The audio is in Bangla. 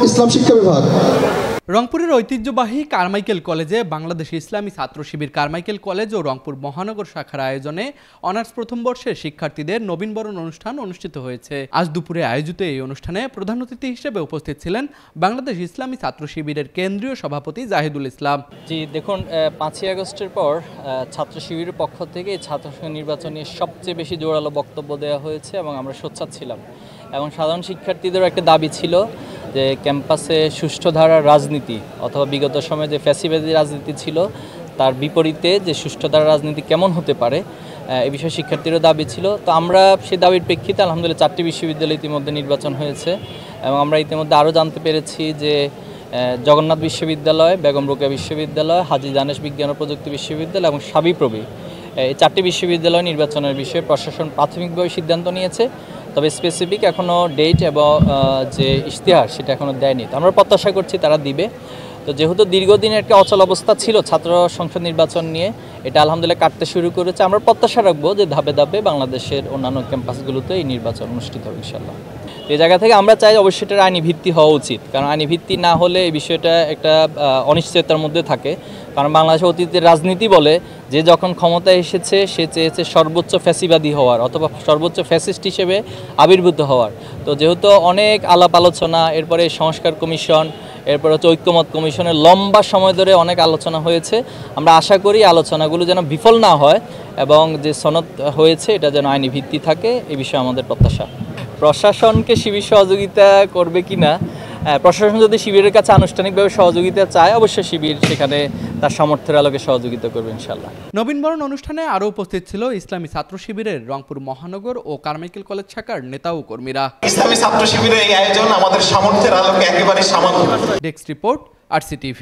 ইসলাম শিক্ষা বিভাগ। রংপুরের ঐতিহ্যবাহী কারমাইকেল কলেজে বাংলাদেশ ইসলামী ছাত্র শিবির কারমাইকেল কলেজ ও রংপুর মহানগর শাখার আয়োজনে অনার্স প্রথম বর্ষের শিক্ষার্থীদের নবীনবরণ অনুষ্ঠান অনুষ্ঠিত হয়েছে। আজ দুপুরে আয়োজিত এই অনুষ্ঠানে প্রধান অতিথি হিসেবে উপস্থিত ছিলেন বাংলাদেশ ইসলামী ছাত্র শিবিরের কেন্দ্রীয় সভাপতি জাহিদুল ইসলাম। জি দেখুন, 5ই আগস্টের পর ছাত্র শিবিরের পক্ষ থেকে ছাত্র সংসদ নির্বাচনে সবচেয়ে বেশি জোরালো বক্তব্য দেওয়া হয়েছে এবং আমরা সোচ্চার ছিলাম এবং সাধারণ শিক্ষার্থীদেরও একটা দাবি ছিল যে ক্যাম্পাসে সুষ্ঠু ধারার রাজনীতি অথবা বিগত সময়ে যে ফ্যাসিবাদী রাজনীতি ছিল তার বিপরীতে যে সুষ্ঠু ধারার রাজনীতি কেমন হতে পারে এই বিষয়ে শিক্ষার্থীরও দাবি ছিল। তো আমরা সেই দাবির প্রেক্ষিতে আলহামদুলিল্লাহ 4টি বিশ্ববিদ্যালয় ইতিমধ্যে নির্বাচন হয়েছে এবং আমরা ইতিমধ্যে আরও জানতে পেরেছি যে জগন্নাথ বিশ্ববিদ্যালয়, বেগম রোকেয়া বিশ্ববিদ্যালয়, হাজী দানেশ বিজ্ঞান ও প্রযুক্তি বিশ্ববিদ্যালয় এবং সাবিপ্রবি এই 4টি বিশ্ববিদ্যালয় নির্বাচনের বিষয়ে প্রশাসন প্রাথমিকভাবে সিদ্ধান্ত নিয়েছে। তবে স্পেসিফিক এখনও ডেট এবং যে ইশতেহার সেটা এখনও দেয়নি। তো আমরা প্রত্যাশা করছি তারা দিবে। তো যেহেতু দীর্ঘদিনের একটা অচল অবস্থা ছিল ছাত্র সংসদ নির্বাচন নিয়ে, এটা আলহামদুলিল্লাহ কাটতে শুরু করেছে। আমরা প্রত্যাশা রাখবো যে ধাপে ধাপে বাংলাদেশের অন্যান্য ক্যাম্পাসগুলোতে এই নির্বাচন অনুষ্ঠিত হবে ইনশাআল্লাহ। এই জায়গা থেকে আমরা চাই অবশ্যই এটার আইনি ভিত্তি হওয়া উচিত, কারণ আইনি ভিত্তি না হলে এই বিষয়টা একটা অনিশ্চয়তার মধ্যে থাকে। কারণ বাংলাদেশের অতীতের রাজনীতি বলে যে যখন ক্ষমতায় এসেছে সে চেয়েছে সর্বোচ্চ ফ্যাসিবাদী হওয়ার অথবা সর্বোচ্চ ফ্যাসিস্ট হিসেবে আবির্ভূত হওয়ার। তো যেহেতু অনেক আলাপ আলোচনা, এরপরে সংস্কার কমিশন, এরপর হচ্ছে ঐক্যমত কমিশনের লম্বা সময় ধরে অনেক আলোচনা হয়েছে। আমরা আশা করি আলোচনাগুলো যেন বিফল না হয় এবং যে সনদ হয়েছে এটা যেন আইনি ভিত্তি থাকে, এই বিষয়ে আমাদের প্রত্যাশা। প্রশাসনকে শিবির সহযোগিতা করবে কিনা, প্রশাসন যদি শিবিরের কাছে আনুষ্ঠানিকভাবে সহযোগিতা চায় অবশ্যই শিবির সেখানে তার সামর্থ্যের আলোকে সহযোগিতা করবে ইনশাআল্লাহ। নবীনবরণ অনুষ্ঠানে আরও উপস্থিত ছিল ইসলামী ছাত্র শিবিরের রংপুর মহানগর ও কারমাইকেল কলেজ শাখার নেতা ও কর্মীরা। ইসলামী ছাত্র শিবিরের এই আয়োজন আমাদের সামর্থ্যের আলোকে একেবারে সামান্য। Desk report, RCTV।